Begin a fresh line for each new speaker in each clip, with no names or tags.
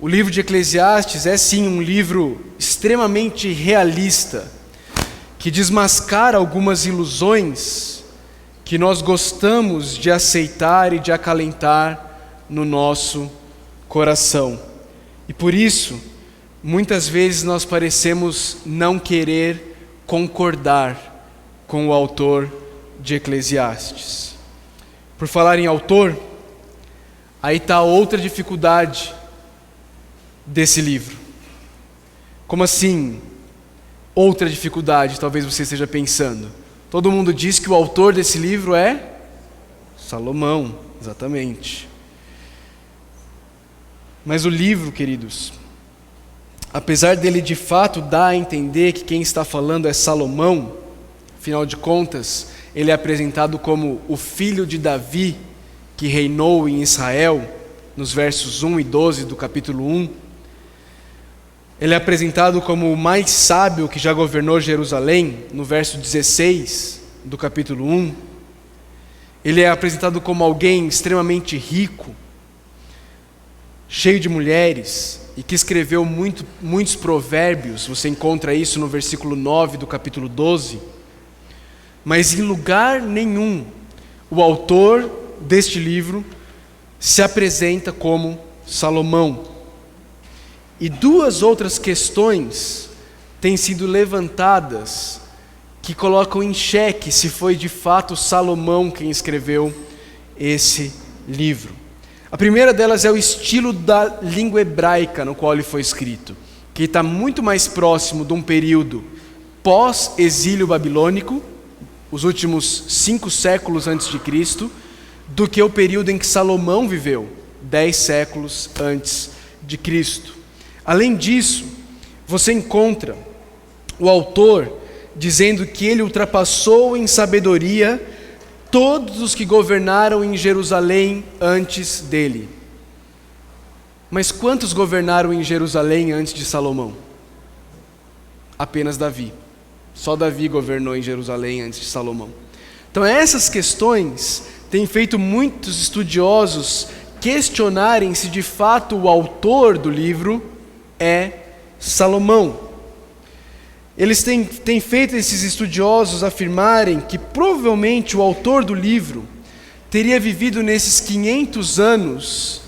O livro de Eclesiastes é sim um livro extremamente realista, que desmascara algumas ilusões que nós gostamos de aceitar e de acalentar no nosso coração. E por isso, muitas vezes nós parecemos não querer concordar com o autor de Eclesiastes. Por falar em autor, aí está outra dificuldade desse livro. Como assim? Outra dificuldade, talvez você esteja pensando. Todo mundo diz que o autor desse livro é Salomão, exatamente. Mas o livro, queridos, apesar dele de fato dar a entender que quem está falando é Salomão, afinal de contas, ele é apresentado como o filho de Davi, que reinou em Israel, nos versos 1 e 12 do capítulo 1. Ele é apresentado como o mais sábio que já governou Jerusalém, no verso 16 do capítulo 1. Ele é apresentado como alguém extremamente rico, cheio de mulheres, e que escreveu muitos provérbios. Você encontra isso no versículo 9 do capítulo 12. Mas em lugar nenhum, o autor deste livro se apresenta como Salomão. E duas outras questões têm sido levantadas que colocam em xeque se foi de fato Salomão quem escreveu esse livro. A primeira delas é o estilo da língua hebraica no qual ele foi escrito, que está muito mais próximo de um período pós-exílio babilônico, os últimos 5 séculos antes de Cristo, do que o período em que Salomão viveu, 10 séculos antes de Cristo. Além disso, você encontra o autor dizendo que ele ultrapassou em sabedoria todos os que governaram em Jerusalém antes dele. Mas quantos governaram em Jerusalém antes de Salomão? Apenas Davi. Só Davi governou em Jerusalém antes de Salomão. Então essas questões têm feito muitos estudiosos questionarem se de fato o autor do livro é Salomão. Eles têm feito esses estudiosos afirmarem que provavelmente o autor do livro teria vivido nesses 500 anos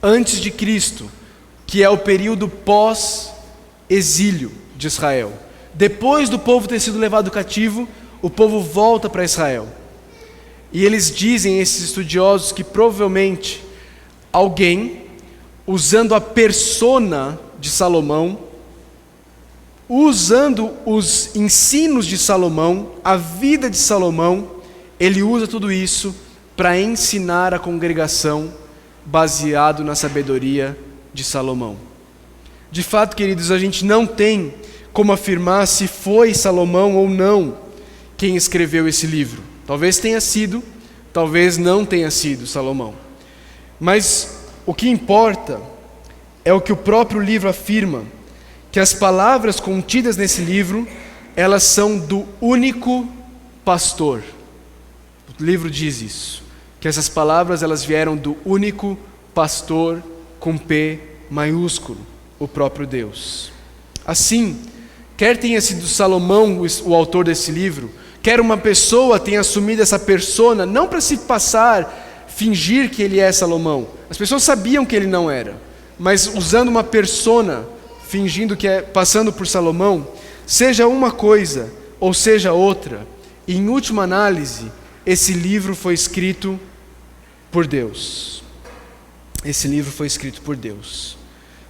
antes de Cristo, que é o período pós-exílio de Israel. Depois do povo ter sido levado cativo, o povo volta para Israel. E eles dizem, esses estudiosos, que provavelmente alguém, usando a persona de Salomão, usando os ensinos de Salomão, a vida de Salomão, ele usa tudo isso para ensinar a congregação baseado na sabedoria de Salomão. De fato, queridos, a gente não tem como afirmar se foi Salomão ou não quem escreveu esse livro. Talvez tenha sido, talvez não tenha sido Salomão. Mas o que importa é o que o próprio livro afirma, que as palavras contidas nesse livro, elas são do único pastor. O livro diz isso, que essas palavras elas vieram do único pastor com P maiúsculo, o próprio Deus. Assim, quer tenha sido Salomão o autor desse livro, quer uma pessoa tenha assumido essa persona, não para se passar, fingir que ele é Salomão. As pessoas sabiam que ele não era, mas usando uma persona, fingindo que é, passando por Salomão, seja uma coisa ou seja outra, e em última análise, esse livro foi escrito por Deus. Esse livro foi escrito por Deus.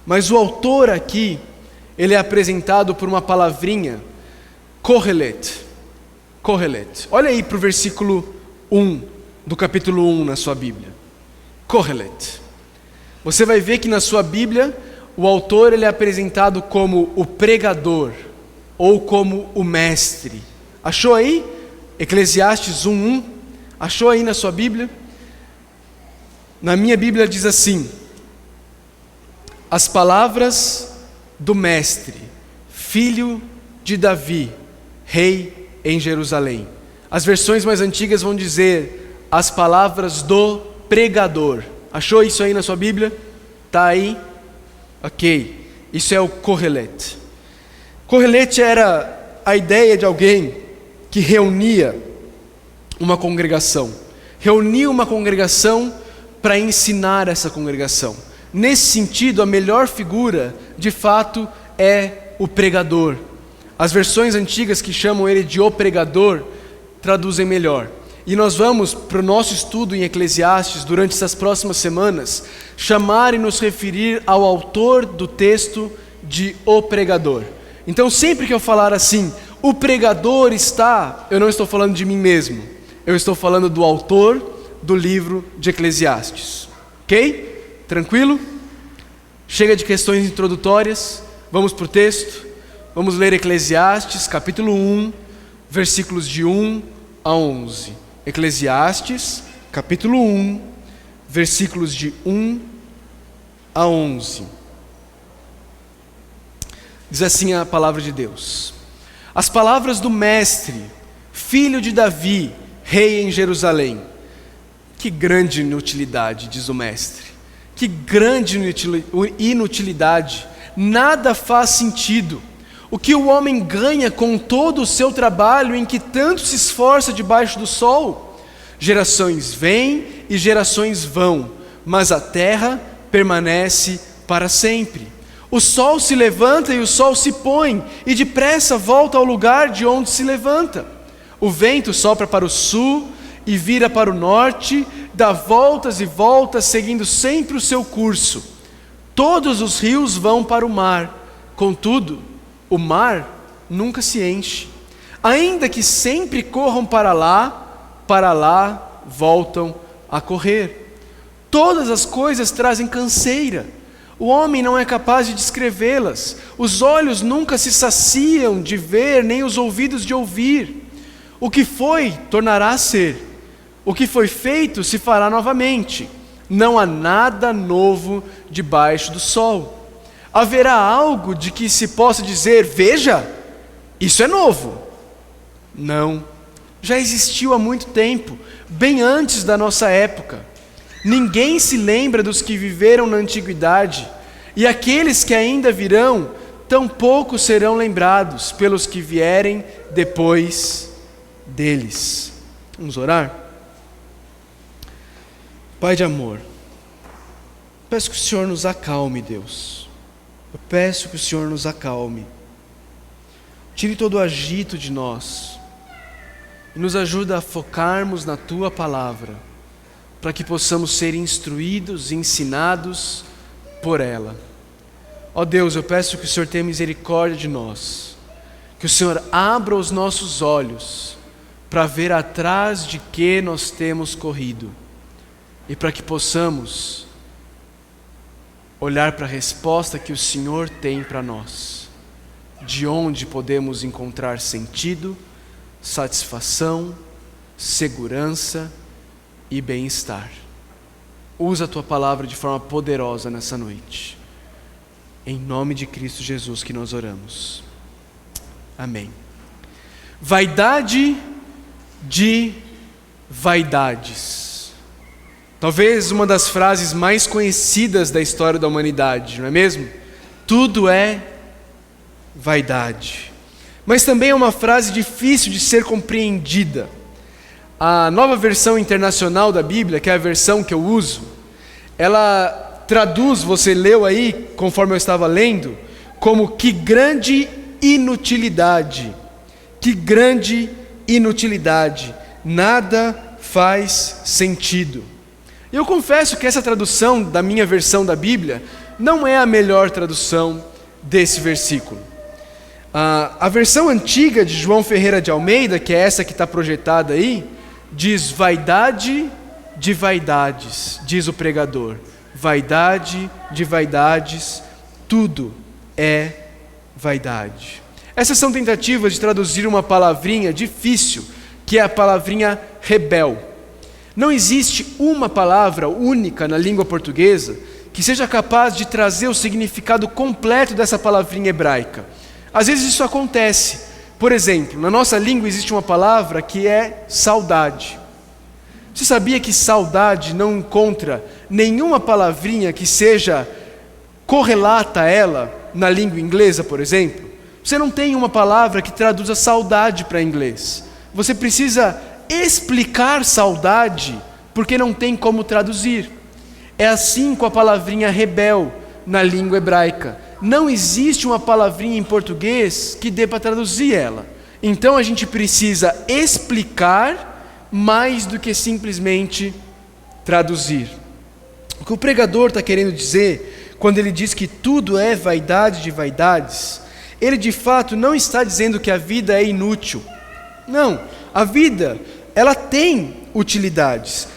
Mas o autor aqui, ele é apresentado por uma palavrinha, kohelet. Kohelet. Olha aí para o versículo 1 do capítulo 1 na sua Bíblia. Kohelet. Você vai ver que na sua Bíblia, o autor ele é apresentado como o pregador, ou como o mestre. Achou aí? Eclesiastes 1:1. Achou aí na sua Bíblia? Na minha Bíblia diz assim: as palavras do mestre, filho de Davi, rei em Jerusalém. As versões mais antigas vão dizer as palavras do pregador. Achou isso aí na sua Bíblia? Está aí? Ok, isso é o Kohelet. Kohelet era a ideia de alguém que reunia uma congregação. Reunia uma congregação para ensinar essa congregação. Nesse sentido, a melhor figura, de fato, é o pregador. As versões antigas que chamam ele de o pregador, traduzem melhor. E nós vamos, para o nosso estudo em Eclesiastes, durante essas próximas semanas, chamar e nos referir ao autor do texto de o pregador. Então, sempre que eu falar assim, o pregador está, eu não estou falando de mim mesmo, eu estou falando do autor do livro de Eclesiastes. Ok? Tranquilo? Chega de questões introdutórias, vamos para o texto. Vamos ler Eclesiastes, capítulo 1, versículos de 1 a 11. Eclesiastes, capítulo 1, versículos de 1 a 11. Diz assim a palavra de Deus: as palavras do mestre, filho de Davi, rei em Jerusalém. Que grande inutilidade, diz o mestre. Que grande inutilidade. Nada faz sentido. O que o homem ganha com todo o seu trabalho em que tanto se esforça debaixo do sol? Gerações vêm e gerações vão, mas a terra permanece para sempre. O sol se levanta e o sol se põe, e depressa volta ao lugar de onde se levanta. O vento sopra para o sul e vira para o norte, dá voltas e voltas, seguindo sempre o seu curso. Todos os rios vão para o mar, contudo, o mar nunca se enche. Ainda que sempre corram para lá voltam a correr. Todas as coisas trazem canseira. O homem não é capaz de descrevê-las. Os olhos nunca se saciam de ver, nem os ouvidos de ouvir. O que foi, tornará a ser. O que foi feito, se fará novamente. Não há nada novo debaixo do sol. Haverá algo de que se possa dizer, veja, isso é novo? Não, já existiu há muito tempo, bem antes da nossa época. Ninguém se lembra dos que viveram na antiguidade, e aqueles que ainda virão, tampouco serão lembrados pelos que vierem depois deles. Vamos orar? Pai de amor, peço que o Senhor nos acalme, Deus. Eu peço que o Senhor nos acalme. Tire todo o agito de nós e nos ajude a focarmos na Tua Palavra, para que possamos ser instruídos e ensinados por ela. Ó Deus, eu peço que o Senhor tenha misericórdia de nós, que o Senhor abra os nossos olhos para ver atrás de que nós temos corrido, e para que possamos olhar para a resposta que o Senhor tem para nós, de onde podemos encontrar sentido, satisfação, segurança e bem-estar. Usa a Tua Palavra de forma poderosa nessa noite. Em nome de Cristo Jesus que nós oramos. Amém. Vaidade de vaidades. Talvez uma das frases mais conhecidas da história da humanidade, não é mesmo? Tudo é vaidade. Mas também é uma frase difícil de ser compreendida. A Nova Versão Internacional da Bíblia, que é a versão que eu uso, ela traduz, você leu aí, conforme eu estava lendo, como que grande inutilidade. Que grande inutilidade. Nada faz sentido. Eu confesso que essa tradução da minha versão da Bíblia não é a melhor tradução desse versículo. A versão antiga de João Ferreira de Almeida, que é essa que está projetada aí, diz vaidade de vaidades, diz o pregador. Vaidade de vaidades, tudo é vaidade. Essas são tentativas de traduzir uma palavrinha difícil, que é a palavrinha rebel. Não existe uma palavra única na língua portuguesa que seja capaz de trazer o significado completo dessa palavrinha hebraica. Às vezes isso acontece. Por exemplo, na nossa língua existe uma palavra que é saudade. Você sabia que saudade não encontra nenhuma palavrinha que seja correlata ela na língua inglesa, por exemplo, você não tem uma palavra que traduza saudade para inglês. Você precisa explicar saudade, porque não tem como traduzir. É assim com a palavrinha rebel na língua hebraica. Não existe uma palavrinha em português que dê para traduzir ela. Então a gente precisa explicar mais do que simplesmente traduzir. O que o pregador está querendo dizer, quando ele diz que tudo é vaidade de vaidades, ele de fato não está dizendo que a vida é inútil. Não, a vida, ela tem utilidades.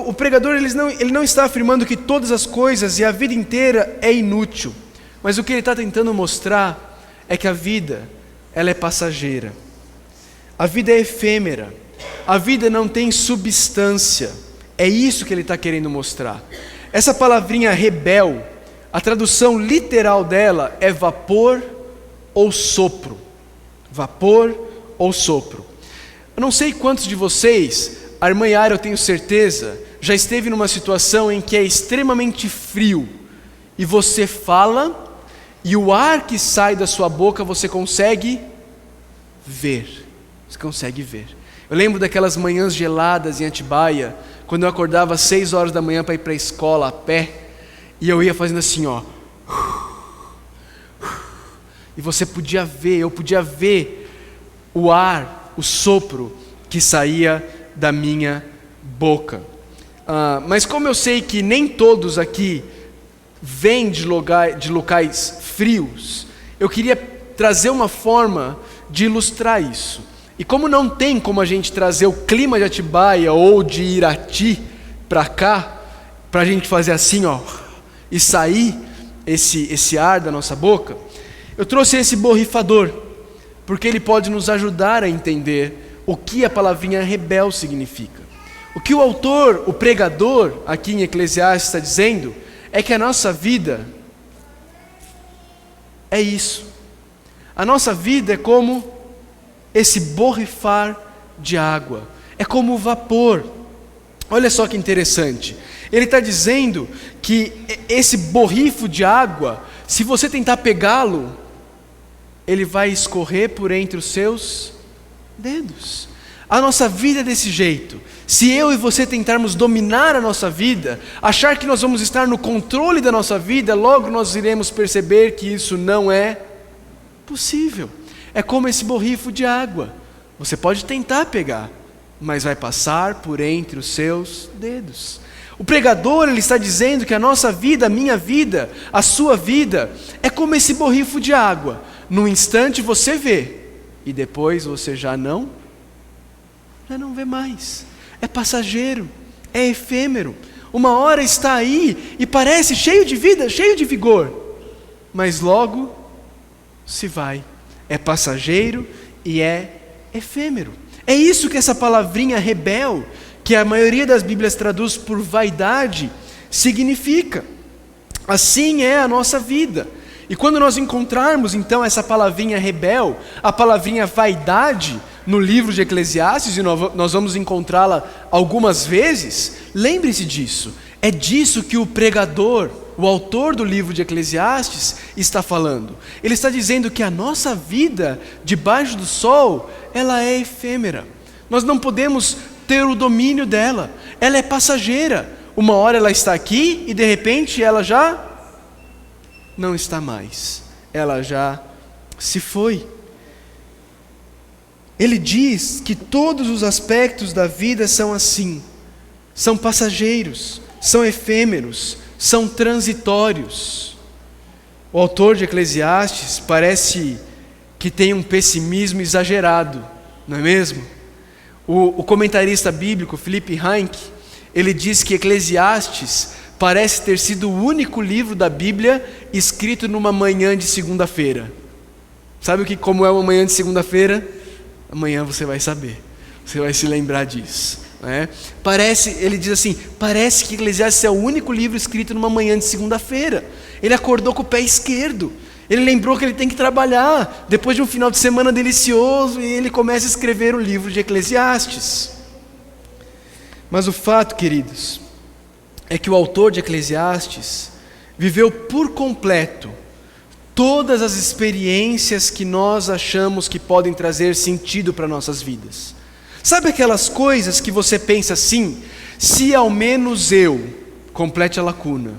O pregador ele não está afirmando que todas as coisas e a vida inteira é inútil. Mas o que ele está tentando mostrar é que a vida, ela é passageira. A vida é efêmera. A vida não tem substância. É isso que ele está querendo mostrar. Essa palavrinha rebel, a tradução literal dela é vapor ou sopro. Vapor ou sopro. Eu não sei quantos de vocês, a irmã Yara, eu tenho certeza, já esteve numa situação em que é extremamente frio e você fala e o ar que sai da sua boca você consegue ver. Você consegue ver. Eu lembro daquelas manhãs geladas em Atibaia, quando eu acordava às 6 horas da manhã para ir para a escola a pé, e eu ia fazendo assim, ó. E você podia ver, eu podia ver o ar, o sopro que saía da minha boca. Mas como eu sei que nem todos aqui vêm de locais frios, eu queria trazer uma forma de ilustrar isso. E como não tem como a gente trazer o clima de Atibaia ou de Irati para cá, para a gente fazer assim, ó, e sair esse ar da nossa boca, eu trouxe esse borrifador, porque ele pode nos ajudar a entender o que a palavrinha rebel significa. O que o autor, o pregador, aqui em Eclesiastes está dizendo, é que a nossa vida é isso. A nossa vida é como esse borrifar de água, é como o vapor. Olha só que interessante, ele está dizendo que esse borrifo de água, se você tentar pegá-lo, ele vai escorrer por entre os seus dedos. A nossa vida é desse jeito. Se eu e você tentarmos dominar a nossa vida, achar que nós vamos estar no controle da nossa vida, logo nós iremos perceber que isso não é possível. É como esse borrifo de água. Você pode tentar pegar, mas vai passar por entre os seus dedos. O pregador, ele está dizendo que a nossa vida, a minha vida, a sua vida, é como esse borrifo de água. Num instante você vê, e depois você já não vê mais. É passageiro, é efêmero. Uma hora está aí e parece cheio de vida, cheio de vigor, mas logo se vai. É passageiro e é efêmero. É isso que essa palavrinha rebel, que a maioria das Bíblias traduz por vaidade, significa. Assim é a nossa vida. E quando nós encontrarmos então essa palavrinha rebel, a palavrinha vaidade, no livro de Eclesiastes, e nós vamos encontrá-la algumas vezes, lembre-se disso. É disso que o pregador, o autor do livro de Eclesiastes, está falando. Ele está dizendo que a nossa vida debaixo do sol, ela é efêmera. Nós não podemos ter o domínio dela. Ela é passageira. Uma hora ela está aqui e de repente ela já não está mais. Ela já se foi. Ele diz que todos os aspectos da vida são assim. São passageiros, são efêmeros, são transitórios. O autor de Eclesiastes parece que tem um pessimismo exagerado, não é mesmo? O comentarista bíblico Philip Heinck, ele diz que Eclesiastes parece ter sido o único livro da Bíblia escrito numa manhã de segunda-feira. Sabe como é uma manhã de segunda-feira? Amanhã você vai saber, você vai se lembrar disso. Ele diz assim, parece que Eclesiastes é o único livro escrito numa manhã de segunda-feira. Ele acordou com o pé esquerdo, ele lembrou que ele tem que trabalhar, depois de um final de semana delicioso, e ele começa a escrever o livro de Eclesiastes. Mas o fato, queridos, é que o autor de Eclesiastes viveu por completo todas as experiências que nós achamos que podem trazer sentido para nossas vidas. Sabe aquelas coisas que você pensa assim, se ao menos eu complete a lacuna,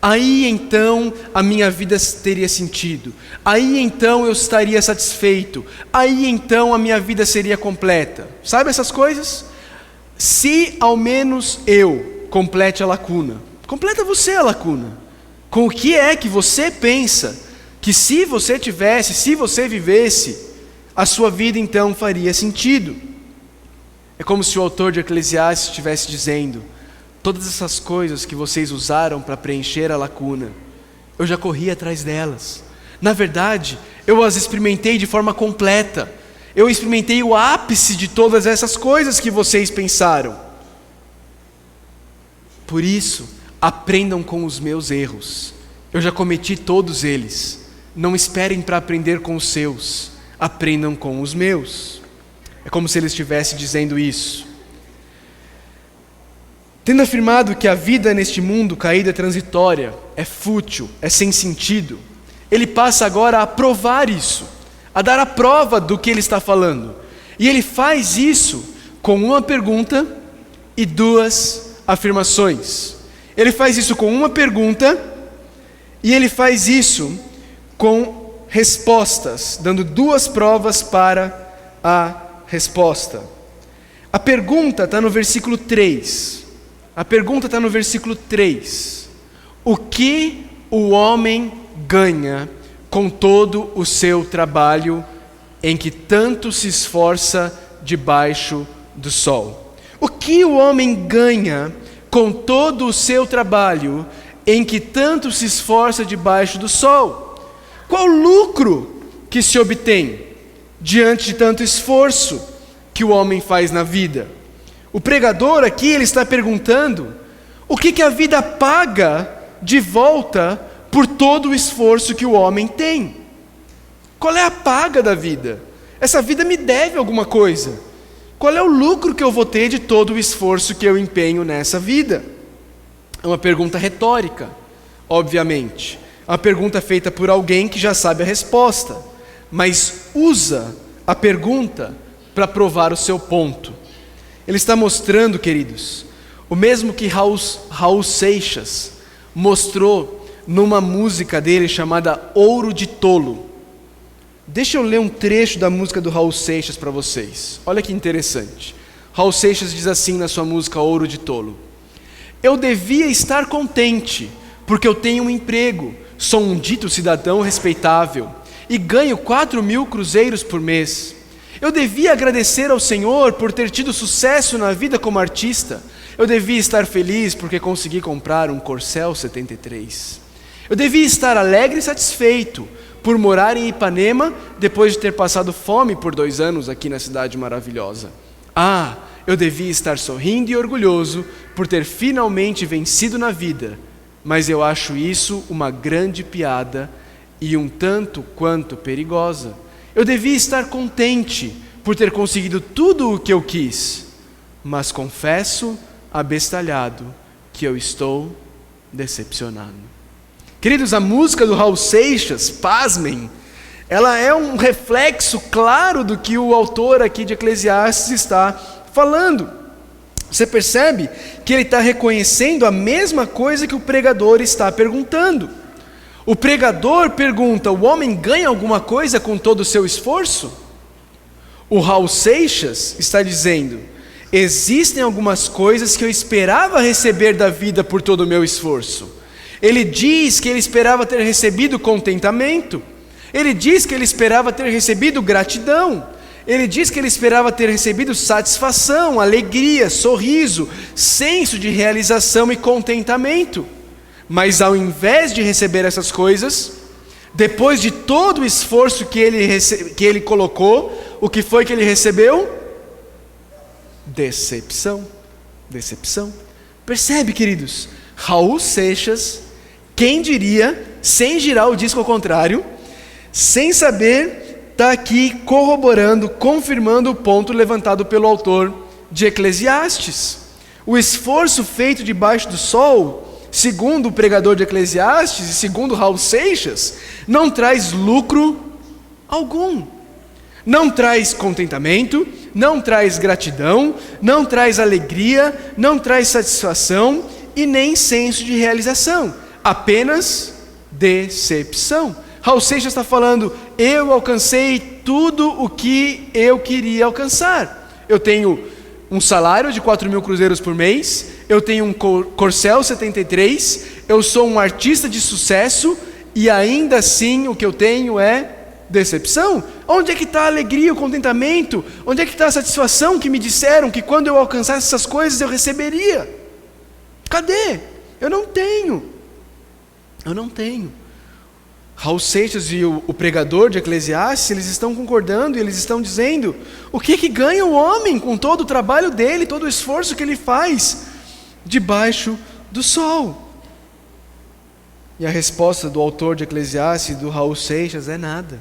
aí então a minha vida teria sentido, aí então eu estaria satisfeito, aí então a minha vida seria completa. Sabe essas coisas? Se ao menos eu complete a lacuna, completa você a lacuna. Com o que é que você pensa que se você tivesse, se você vivesse, a sua vida então faria sentido? É como se o autor de Eclesiastes estivesse dizendo: todas essas coisas que vocês usaram para preencher a lacuna, eu já corri atrás delas. Na verdade, eu as experimentei de forma completa. Eu experimentei o ápice de todas essas coisas que vocês pensaram. Por isso, aprendam com os meus erros. Eu já cometi todos eles. Não esperem para aprender com os seus. Aprendam com os meus. É como se ele estivesse dizendo isso. Tendo afirmado que a vida neste mundo caído é transitória, é fútil, é sem sentido, ele passa agora a provar isso, a dar a prova do que ele está falando. E ele faz isso com uma pergunta e duas afirmações. Ele faz isso com uma pergunta e ele faz isso com respostas, dando duas provas para a resposta. A pergunta está no versículo 3. A pergunta está no versículo 3. O que o homem ganha com todo o seu trabalho em que tanto se esforça debaixo do sol? O que o homem ganha com todo o seu trabalho em que tanto se esforça debaixo do sol? Qual o lucro que se obtém diante de tanto esforço que o homem faz na vida? O pregador aqui, ele está perguntando: o que a vida paga de volta por todo o esforço que o homem tem? Qual é a paga da vida? Essa vida me deve alguma coisa. Qual é o lucro que eu vou ter de todo o esforço que eu empenho nessa vida? É uma pergunta retórica, obviamente. É uma pergunta feita por alguém que já sabe a resposta, mas usa a pergunta para provar o seu ponto. Ele está mostrando, queridos, o mesmo que Raul Seixas mostrou numa música dele chamada Ouro de Tolo. Deixa eu ler um trecho da música do Raul Seixas para vocês. Olha que interessante. Raul Seixas diz assim na sua música Ouro de Tolo: eu devia estar contente, porque eu tenho um emprego, sou um dito cidadão respeitável e ganho 4.000 cruzeiros por mês. Eu devia agradecer ao Senhor por ter tido sucesso na vida como artista. Eu devia estar feliz porque consegui comprar um Corcel 73. Eu devia estar alegre e satisfeito por morar em Ipanema depois de ter passado fome por 2 anos aqui na cidade maravilhosa. Ah, eu devia estar sorrindo e orgulhoso por ter finalmente vencido na vida, mas eu acho isso uma grande piada e um tanto quanto perigosa. Eu devia estar contente por ter conseguido tudo o que eu quis, mas confesso, abestalhado, que eu estou decepcionado. Queridos, a música do Raul Seixas, pasmem, ela é um reflexo claro do que o autor aqui de Eclesiastes está falando. Você percebe que ele está reconhecendo a mesma coisa que o pregador está perguntando. O pregador pergunta: o homem ganha alguma coisa com todo o seu esforço? O Raul Seixas está dizendo: existem algumas coisas que eu esperava receber da vida por todo o meu esforço. Ele diz que ele esperava ter recebido contentamento. Ele diz que ele esperava ter recebido gratidão. Ele diz que ele esperava ter recebido satisfação, alegria, sorriso, senso de realização e contentamento. Mas ao invés de receber essas coisas, depois de todo o esforço que ele colocou, o que foi que ele recebeu? Decepção. Decepção. Percebe, queridos? Raul Seixas, quem diria, sem girar o disco ao contrário, sem saber, está aqui corroborando, confirmando o ponto levantado pelo autor de Eclesiastes. O esforço feito debaixo do sol segundo o pregador de Eclesiastes e segundo Raul Seixas, não traz lucro algum. Não traz contentamento, não traz gratidão, não traz alegria, não traz satisfação e nem senso de realização. Apenas decepção. Raul Seixas está falando, eu alcancei tudo o que eu queria alcançar. Eu tenho um salário de 4.000 cruzeiros por mês, eu tenho um Corcel 73, eu sou um artista de sucesso e ainda assim o que eu tenho é decepção. Onde é que está a alegria, o contentamento? Onde é que está a satisfação que me disseram que quando eu alcançasse essas coisas eu receberia? Cadê? Eu não tenho. Raul Seixas e o pregador de Eclesiastes, eles estão concordando e eles estão dizendo o que ganha o homem com todo o trabalho dele, todo o esforço que ele faz debaixo do sol. E a resposta do autor de Eclesiastes e do Raul Seixas é nada.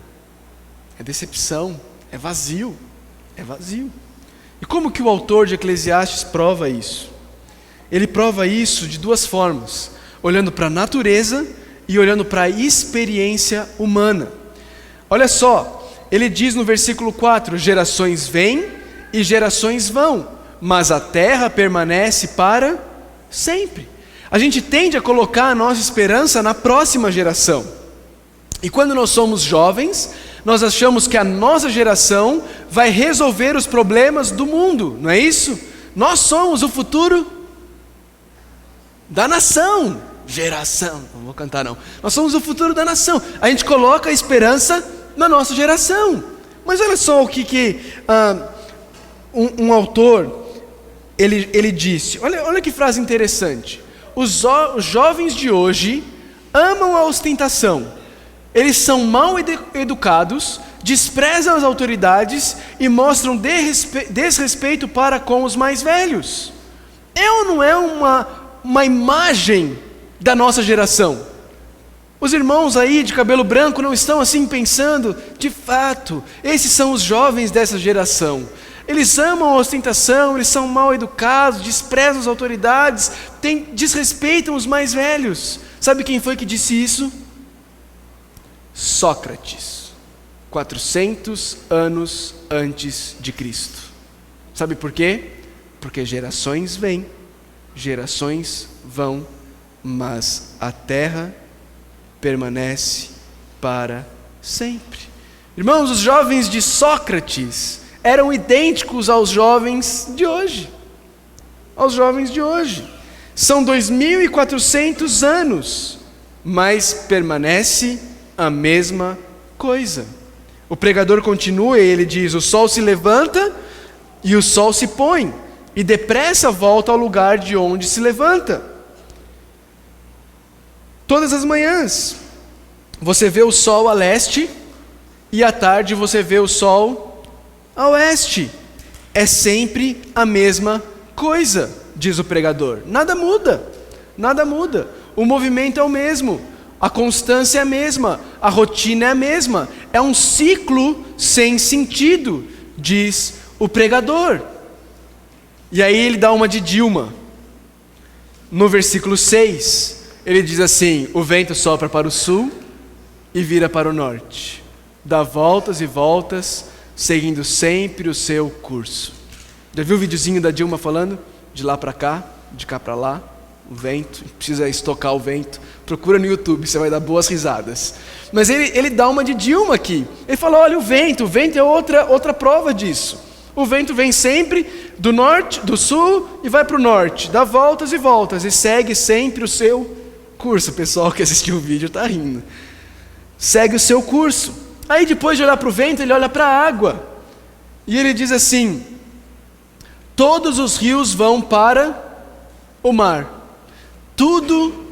É decepção, é vazio. E como que o autor de Eclesiastes prova isso? Ele prova isso de duas formas, olhando para a natureza e olhando para a experiência humana. Olha só, ele diz no versículo 4, gerações vêm e gerações vão, mas a terra permanece para sempre. A gente tende a colocar a nossa esperança na próxima geração. E quando nós somos jovens, nós achamos que a nossa geração vai resolver os problemas do mundo, não é isso? Nós somos o futuro da nação. Não vou cantar não. Nós somos o futuro da nação. A gente coloca a esperança na nossa geração. Mas olha só o que um autor ele disse. Olha que frase interessante. Os jovens de hoje amam a ostentação. Eles são mal educados, desprezam as autoridades e mostram desrespeito para com os mais velhos. Não é uma imagem da nossa geração? Os irmãos aí de cabelo branco não estão assim pensando? De fato, esses são os jovens dessa geração. Eles amam a ostentação, eles são mal educados, desprezam as autoridades, desrespeitam os mais velhos. Sabe quem foi que disse isso? Sócrates, 400 anos antes de Cristo. Sabe por quê? Porque gerações vêm, gerações vão, mas a terra permanece para sempre. Irmãos, os jovens de Sócrates eram idênticos aos jovens de hoje. São 2.400 anos, mas permanece a mesma coisa. O pregador continua e ele diz, o sol se levanta e o sol se põe, e depressa volta ao lugar de onde se levanta. Todas as manhãs, você vê o sol a leste, e à tarde você vê o sol a oeste. É sempre a mesma coisa, diz o pregador. Nada muda. O movimento é o mesmo, a constância é a mesma, a rotina é a mesma. É um ciclo sem sentido, diz o pregador. E aí ele dá uma de Dilma. No versículo 6... ele diz assim, o vento sopra para o sul e vira para o norte. Dá voltas e voltas, seguindo sempre o seu curso. Já viu o videozinho da Dilma falando? De lá para cá, de cá para lá, o vento, precisa estocar o vento. Procura no YouTube, você vai dar boas risadas. Mas ele dá uma de Dilma aqui. Ele fala, olha o vento é outra prova disso. O vento vem sempre do norte, do sul e vai para o norte. Dá voltas e voltas e segue sempre o seu curso. O pessoal que assistiu o vídeo está rindo. Segue o seu curso. Aí depois de olhar para o vento, ele olha para a água. E ele diz assim, todos os rios vão para o mar. Tudo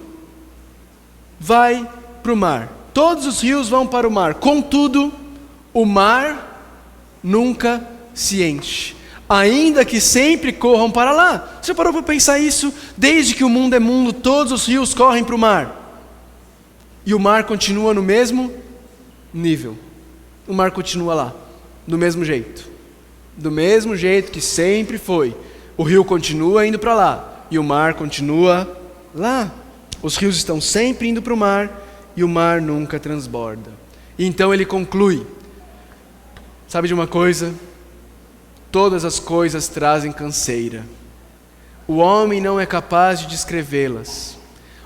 vai para o mar. Todos os rios vão para o mar. Contudo, o mar nunca se enche, ainda que sempre corram para lá. Você parou para pensar isso? Desde que o mundo é mundo, todos os rios correm para o mar. E o mar continua no mesmo nível. O mar continua lá, do mesmo jeito. Do mesmo jeito que sempre foi. O rio continua indo para lá, e o mar continua lá. Os rios estão sempre indo para o mar e o mar nunca transborda. E então ele conclui: sabe de uma coisa? Todas as coisas trazem canseira. O homem não é capaz de descrevê-las.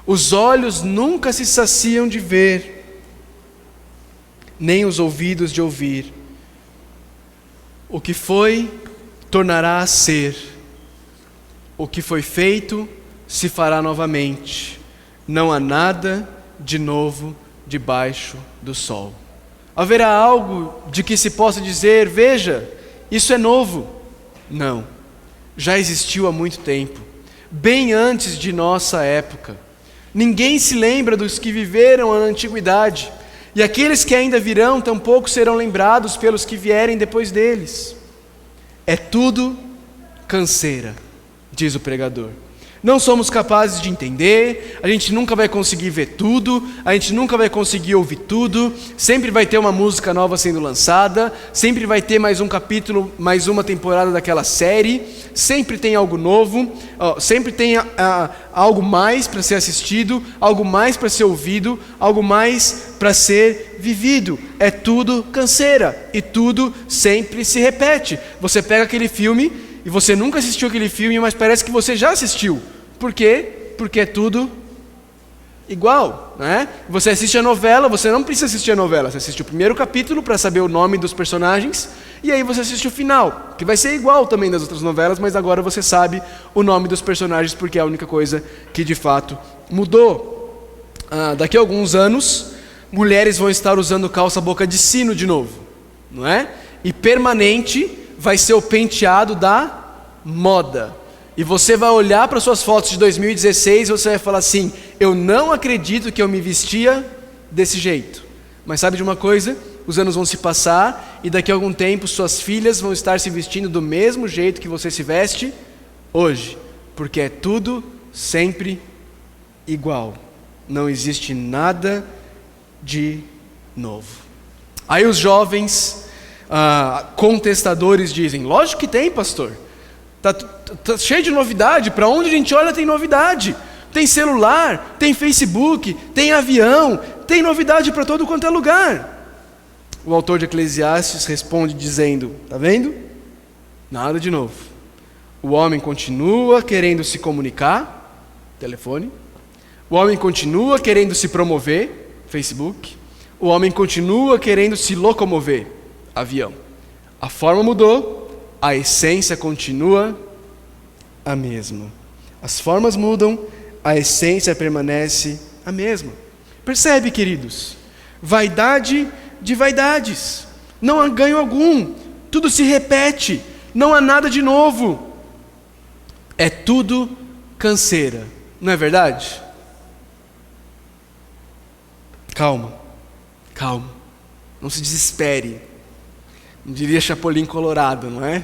Os olhos nunca se saciam de ver, nem os ouvidos de ouvir. O que foi, tornará a ser. O que foi feito, se fará novamente. Não há nada de novo debaixo do sol. Haverá algo de que se possa dizer: veja, isso é novo? Não, já existiu há muito tempo, bem antes de nossa época. Ninguém se lembra dos que viveram na antiguidade, e aqueles que ainda virão tampouco serão lembrados pelos que vierem depois deles. É tudo canseira, diz o pregador. Não somos capazes de entender, a gente nunca vai conseguir ver tudo, a gente nunca vai conseguir ouvir tudo, sempre vai ter uma música nova sendo lançada, sempre vai ter mais um capítulo, mais uma temporada daquela série, sempre tem algo novo, sempre tem algo mais para ser assistido, algo mais para ser ouvido, algo mais para ser vivido. É tudo canseira e tudo sempre se repete. Você pega aquele filme e você nunca assistiu aquele filme, mas parece que você já assistiu. Por quê? Porque é tudo igual, né? Você assiste a novela, você não precisa assistir a novela. Você assiste o primeiro capítulo para saber o nome dos personagens, e aí você assiste o final, que vai ser igual também das outras novelas, mas agora você sabe o nome dos personagens, porque é a única coisa que de fato mudou. Daqui a alguns anos, mulheres vão estar usando calça boca de sino de novo, não é? E permanente vai ser o penteado da moda. E você vai olhar para suas fotos de 2016 e você vai falar assim: eu não acredito que eu me vestia desse jeito. Mas sabe de uma coisa? Os anos vão se passar e daqui a algum tempo suas filhas vão estar se vestindo do mesmo jeito que você se veste hoje. Porque é tudo sempre igual. Não existe nada de novo. Aí os jovens contestadores dizem: lógico que tem, pastor. Tá cheio de novidade. Para onde a gente olha tem novidade. Tem celular, tem Facebook, tem avião, tem novidade para todo quanto é lugar. O autor de Eclesiastes responde dizendo: tá vendo? Nada de novo. O homem continua querendo se comunicar, telefone. O homem continua querendo se promover, Facebook. O homem continua querendo se locomover, avião. A forma mudou, a essência continua a mesma. As formas mudam, a essência permanece a mesma. Percebe, queridos? Vaidade de vaidades. Não há ganho algum. Tudo se repete. Não há nada de novo. É tudo canseira. Não é verdade? Calma. Calma. Não se desespere. Não diria Chapolin Colorado, não é?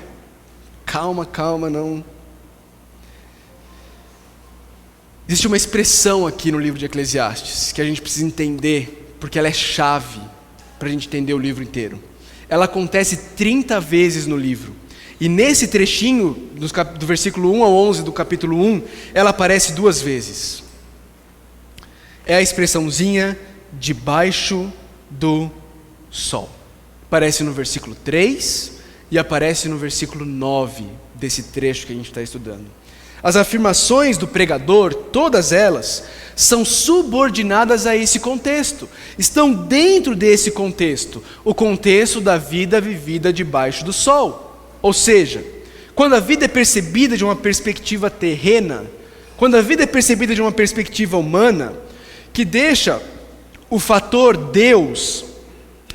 Calma, calma, não. Existe uma expressão aqui no livro de Eclesiastes que a gente precisa entender, porque ela é chave para a gente entender o livro inteiro. Ela acontece 30 vezes no livro. E nesse trechinho, do versículo 1 ao 11 do capítulo 1, ela aparece 2 vezes. É a expressãozinha debaixo do sol. Aparece no versículo 3 e aparece no versículo 9 desse trecho que a gente está estudando. As afirmações do pregador, todas elas, são subordinadas a esse contexto. Estão dentro desse contexto, o contexto da vida vivida debaixo do sol. Ou seja, quando a vida é percebida de uma perspectiva terrena, quando a vida é percebida de uma perspectiva humana, que deixa o fator Deus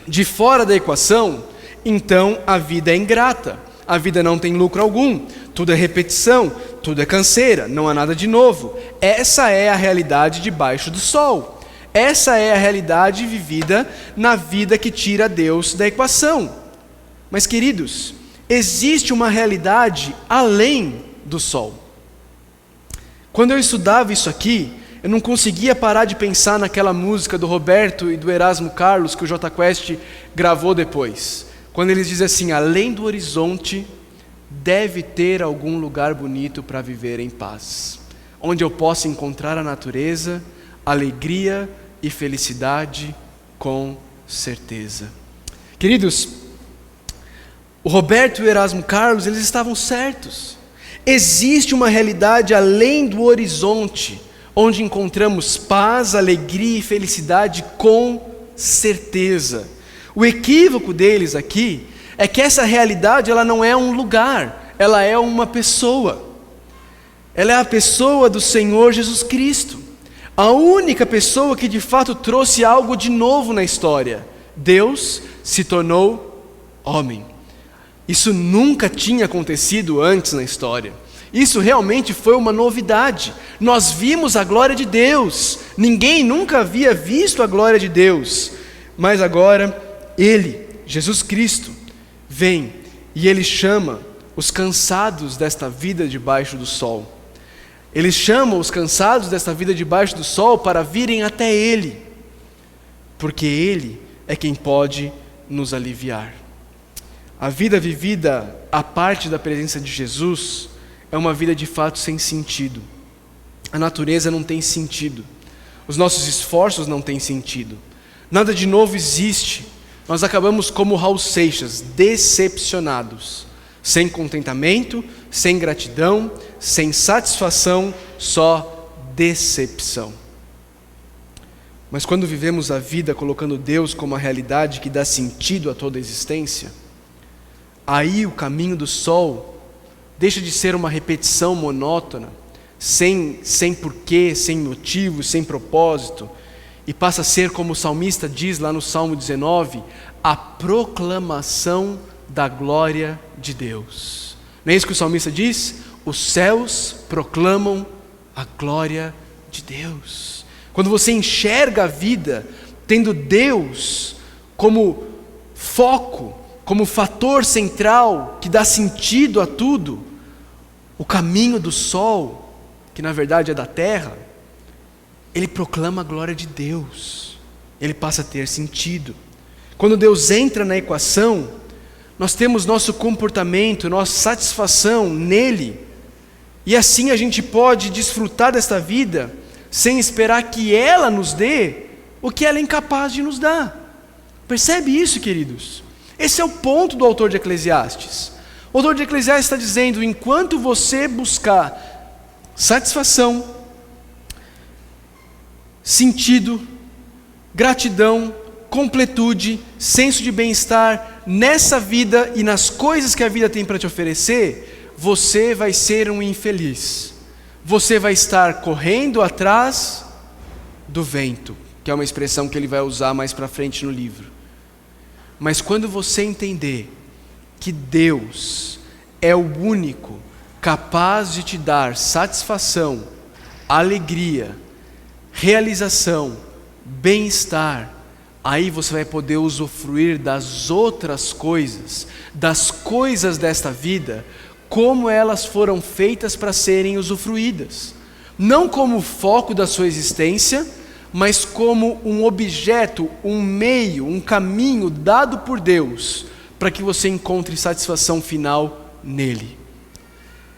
de fora da equação, então a vida é ingrata, a vida não tem lucro algum, tudo é repetição, tudo é canseira, não há nada de novo. Essa é a realidade debaixo do sol. Essa é a realidade vivida na vida que tira Deus da equação. Mas, queridos, existe uma realidade além do sol. Quando eu estudava isso aqui, eu não conseguia parar de pensar naquela música do Roberto e do Erasmo Carlos que o Jota Quest gravou depois. Quando eles dizem assim: além do horizonte deve ter algum lugar bonito para viver em paz, onde eu possa encontrar a natureza, alegria e felicidade com certeza. Queridos, o Roberto e o Erasmo Carlos, eles estavam certos. Existe uma realidade além do horizonte, onde encontramos paz, alegria e felicidade com certeza. O equívoco deles aqui é que essa realidade, ela não é um lugar, ela é uma pessoa. Ela é a pessoa do Senhor Jesus Cristo, a única pessoa que de fato trouxe algo de novo na história. Deus se tornou homem. Isso nunca tinha acontecido antes na história. Isso realmente foi uma novidade. Nós vimos a glória de Deus. Ninguém nunca havia visto a glória de Deus. Mas agora, Ele, Jesus Cristo, vem e Ele chama os cansados desta vida debaixo do sol. Ele chama os cansados desta vida debaixo do sol para virem até Ele, porque Ele é quem pode nos aliviar. A vida vivida à parte da presença de Jesus é uma vida de fato sem sentido. A natureza não tem sentido. Os nossos esforços não têm sentido. Nada de novo existe. Nós acabamos como Raul Seixas, decepcionados, sem contentamento, sem gratidão, sem satisfação, só decepção. Mas quando vivemos a vida colocando Deus como a realidade que dá sentido a toda a existência, aí o caminho do sol deixa de ser uma repetição monótona, sem porquê, sem motivo, sem propósito, e passa a ser, como o salmista diz lá no Salmo 19, a proclamação da glória de Deus. Não é isso que o salmista diz? Os céus proclamam a glória de Deus. Quando você enxerga a vida tendo Deus como foco, como fator central que dá sentido a tudo, o caminho do sol, que na verdade é da terra, ele proclama a glória de Deus, ele passa a ter sentido. Quando Deus entra na equação, nós temos nosso comportamento, nossa satisfação nele, e assim a gente pode desfrutar desta vida sem esperar que ela nos dê o que ela é incapaz de nos dar. Percebe isso, queridos? Esse é o ponto do autor de Eclesiastes. O autor de Eclesiastes está dizendo: enquanto você buscar satisfação, sentido, gratidão, completude, senso de bem-estar nessa vida e nas coisas que a vida tem para te oferecer, você vai ser um infeliz. Você vai estar correndo atrás do vento, que é uma expressão que ele vai usar mais para frente no livro. Mas quando você entender que Deus é o único capaz de te dar satisfação, alegria, realização, bem-estar, aí você vai poder usufruir das outras coisas, das coisas desta vida, como elas foram feitas para serem usufruídas. Não como foco da sua existência, mas como um objeto, um meio, um caminho dado por Deus, para que você encontre satisfação final nele.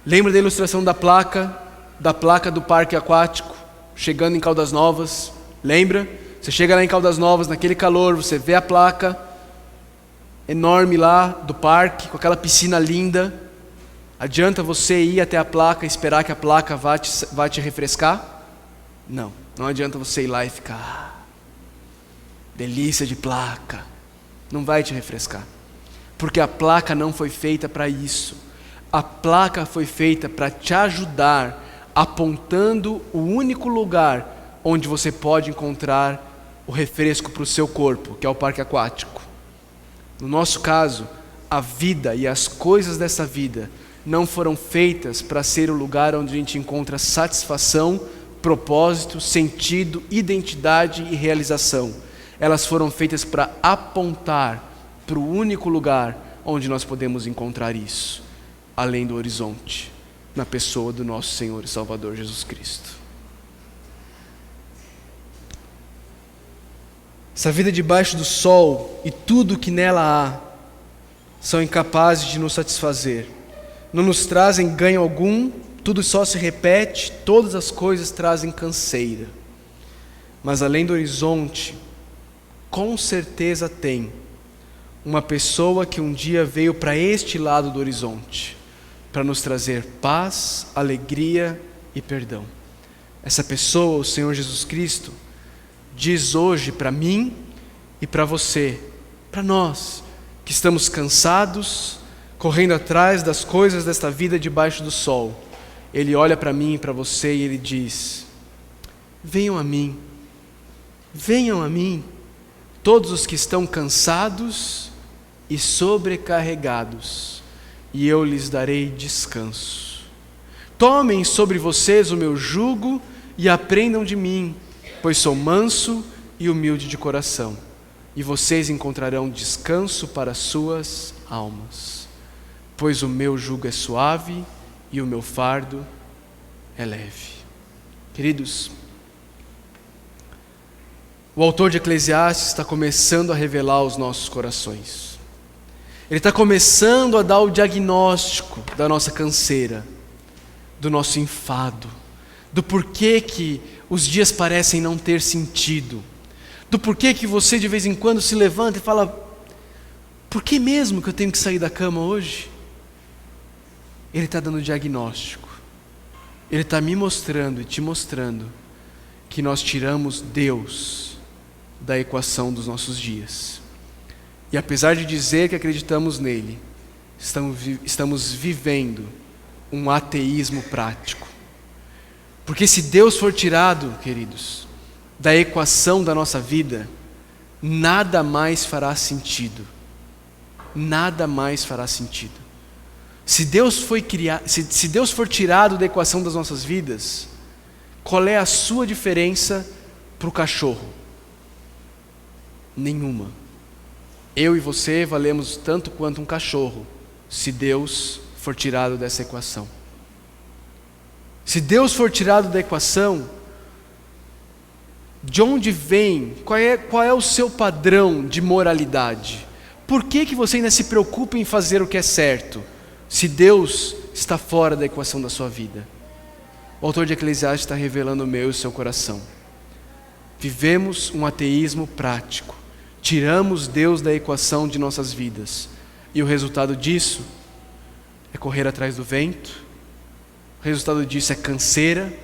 Lembra da ilustração da placa do parque aquático, chegando em Caldas Novas? Lembra? Você chega lá em Caldas Novas, naquele calor, você vê a placa enorme lá do parque, com aquela piscina linda. Adianta você ir até a placa e esperar que a placa vá te refrescar? Não adianta você ir lá e ficar, delícia de placa. Não vai te refrescar, porque a placa não foi feita para isso. A placa foi feita para te ajudar, apontando o único lugar onde você pode encontrar o refresco para o seu corpo, que é o parque aquático. No nosso caso, a vida e as coisas dessa vida não foram feitas para ser o lugar onde a gente encontra satisfação, propósito, sentido, identidade e realização. Elas foram feitas para apontar para o único lugar onde nós podemos encontrar isso, além do horizonte, na pessoa do nosso Senhor e Salvador Jesus Cristo. Essa vida debaixo do sol e tudo que nela há são incapazes de nos satisfazer. Não nos trazem ganho algum, tudo só se repete, todas as coisas trazem canseira. Mas além do horizonte, com certeza tem uma pessoa que um dia veio para este lado do horizonte, para nos trazer paz, alegria e perdão. Essa pessoa, o Senhor Jesus Cristo, diz hoje para mim e para você, para nós, que estamos cansados, correndo atrás das coisas desta vida debaixo do sol. Ele olha para mim e para você e Ele diz: venham a mim, todos os que estão cansados e sobrecarregados, e eu lhes darei descanso. Tomem sobre vocês o meu jugo e aprendam de mim, pois sou manso e humilde de coração, e vocês encontrarão descanso para suas almas. Pois o meu jugo é suave e o meu fardo é leve. Queridos, o autor de Eclesiastes está começando a revelar aos nossos corações. Ele está começando a dar o diagnóstico da nossa canseira, do nosso enfado, do porquê que os dias parecem não ter sentido, do porquê que você de vez em quando se levanta e fala: por que mesmo que eu tenho que sair da cama hoje? Ele está dando diagnóstico. Ele está me mostrando e te mostrando que nós tiramos Deus da equação dos nossos dias. E apesar de dizer que acreditamos nele, estamos vivendo um ateísmo prático. Porque se Deus for tirado, queridos, da equação da nossa vida, nada mais fará sentido. Nada mais fará sentido. Se Deus for tirado da equação das nossas vidas, qual é a sua diferença para o cachorro? Nenhuma. Eu e você valemos tanto quanto um cachorro, se Deus for tirado dessa equação. Se Deus for tirado da equação, de onde vem, qual é o seu padrão de moralidade? Por que você ainda se preocupa em fazer o que é certo, se Deus está fora da equação da sua vida? O autor de Eclesiastes está revelando o meu e o seu coração. Vivemos um ateísmo prático. Tiramos Deus da equação de nossas vidas. E o resultado disso é correr atrás do vento. O resultado disso é canseira.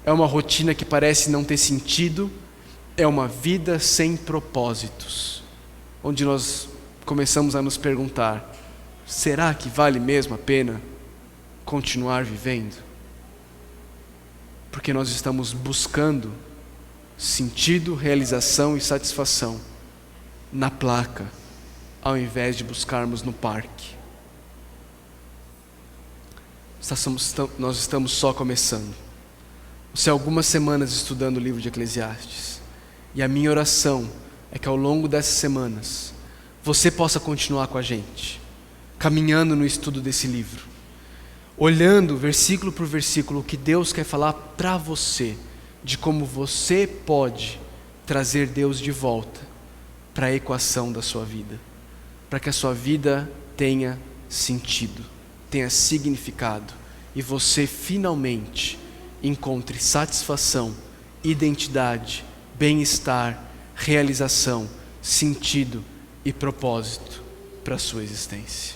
É uma rotina que parece não ter sentido. É uma vida sem propósitos. Onde nós começamos a nos perguntar: será que vale mesmo a pena continuar vivendo? Porque nós estamos buscando sentido, realização e satisfação na placa, ao invés de buscarmos no parque. Nós estamos só começando. Você há algumas semanas estudando o livro de Eclesiastes, e a minha oração é que ao longo dessas semanas você possa continuar com a gente, caminhando no estudo desse livro, olhando versículo por versículo o que Deus quer falar para você, de como você pode trazer Deus de volta para a equação da sua vida, para que a sua vida tenha sentido, tenha significado, e você finalmente encontre satisfação, identidade, bem-estar, realização, sentido e propósito para a sua existência.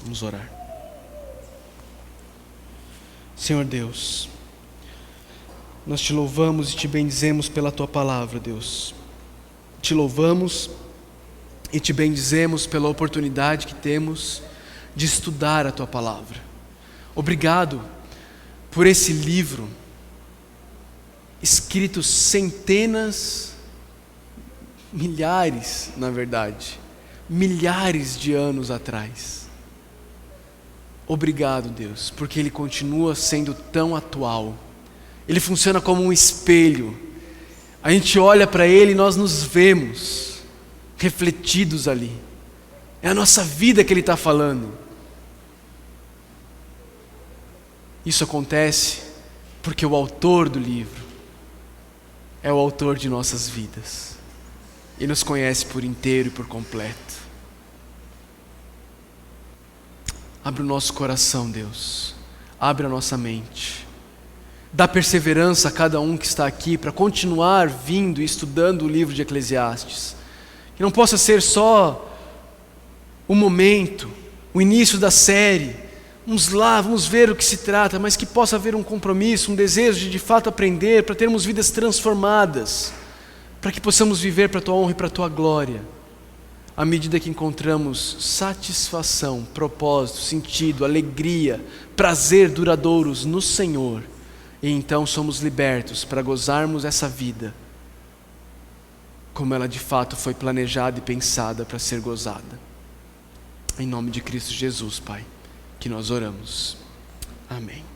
Vamos orar. Senhor Deus, nós te louvamos e te bendizemos pela tua palavra, Deus. Te louvamos e te bendizemos pela oportunidade que temos de estudar a tua palavra. Obrigado por esse livro, escrito centenas, milhares, na verdade, milhares de anos atrás. Obrigado, Deus, porque ele continua sendo tão atual. Ele funciona como um espelho. A gente olha para ele e nós nos vemos refletidos ali. É a nossa vida que ele está falando. Isso acontece porque o autor do livro é o autor de nossas vidas. Ele nos conhece por inteiro e por completo. Abre o nosso coração, Deus. Abre a nossa mente. Dá perseverança a cada um que está aqui para continuar vindo e estudando o livro de Eclesiastes. Que não possa ser só o momento, o início da série. Vamos lá, vamos ver o que se trata, mas que possa haver um compromisso, um desejo de fato aprender, para termos vidas transformadas, para que possamos viver para a Tua honra e para a Tua glória. À medida que encontramos satisfação, propósito, sentido, alegria, prazer duradouros no Senhor, e então somos libertos para gozarmos essa vida, como ela de fato foi planejada e pensada para ser gozada. Em nome de Cristo Jesus, Pai, que nós oramos. Amém.